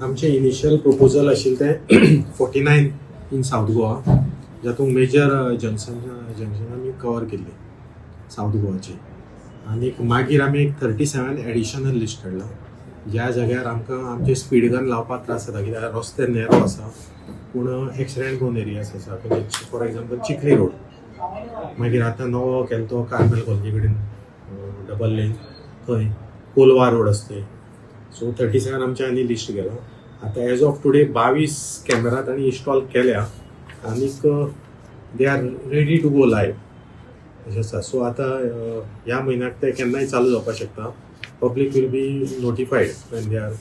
आमचे initial proposal आशिल्ले ते 49 इन साऊथ गोवा, जातूंत मेजर जंक्शन आमी कवर केल्ली साऊथ गोवाची. आनी मागीर आमी एक 37 एडिशनल लिस्ट काडला, ज्या जाग्यार आमकां आमचे स्पीड गन लावपाक त्रास जाता, कित्याक रस्ते नॅरो आसा पूण एक्सिडेंट प्रोन एरियास आसा. फॉर एग्जाम्पल चिखली रोड, मागीर आतां नवो केलो तो कार्मेल कॉलनी कडेन डबल लेन, थंय कोलवा रोड आसता. सो 37 आमचे आनी लिस्ट गेला. आतां एज ऑफ टुडे 22 कॅमेरा तांणी इन्स्टॉल केल्या आनीक they are ready to go live अशें आसा. सो आतां ह्या म्हयन्याक ते केन्नाय चालू जावपाक शकता. Public will be notified when they are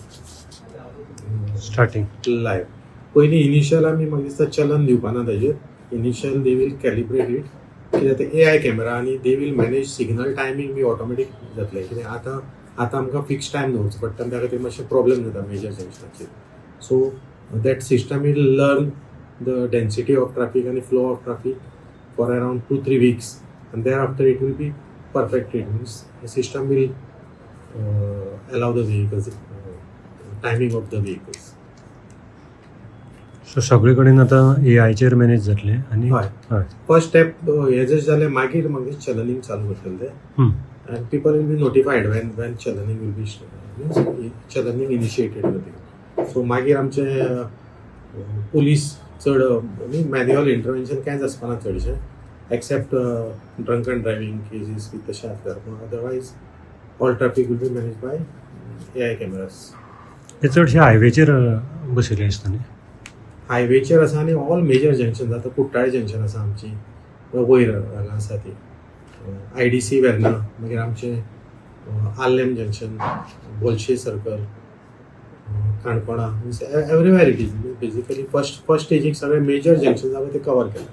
starting live. पयलीं इनिशियल आमी म्हाका दिसता चलन दिवपाना ताजेर. Initial they will calibrate it, कित्याक ते AI कॅमेरा आनी they will manage signal timing be automatic जातलें. कित्याक आतां आमकां फिक्स टायम दवरचो पडटा, त्या खातीर मातशे प्रॉब्लेम जाता मेजर जंक्शनाचेर. So that system will learn the density of traffic आनी flow of traffic for around 2-3 weeks, and thereafter it will be perfect. It means the system will allow the vehicles, timing of the vehicles. So सगळे कडेन आतां AIचेर manage जातले. आनी हय, first step हे जर जालें मागीर म्हाका चलनींग चालू करतले ते, and people will be notified when chalaning will be chalaning initiated जातली. सो मागीर आमचे पुलीस चड मॅन्युअल इंटरव्हेन्शन कांयच आसपाना चडशें, except drunken driving cases be तशें आसल्यार. पूण otherwise all traffic will be manage by AI cameras. हे चडशे हायवेचेर बसयले आसता न्ही? हायवेचेर आसा आनी ऑल मेजर जंक्शन आतां कुट्टाळे जंक्शन आसा आमची, वयर हांगा आसा ती IDC वेर्ना, मागीर आमचे आल्लेम जंक्शन, बोलशे सर्कल, काणकोणा, everywhere it is. Basically first स्टेजीक सगळे मेजर जंक्शन आसा ते कवर केला.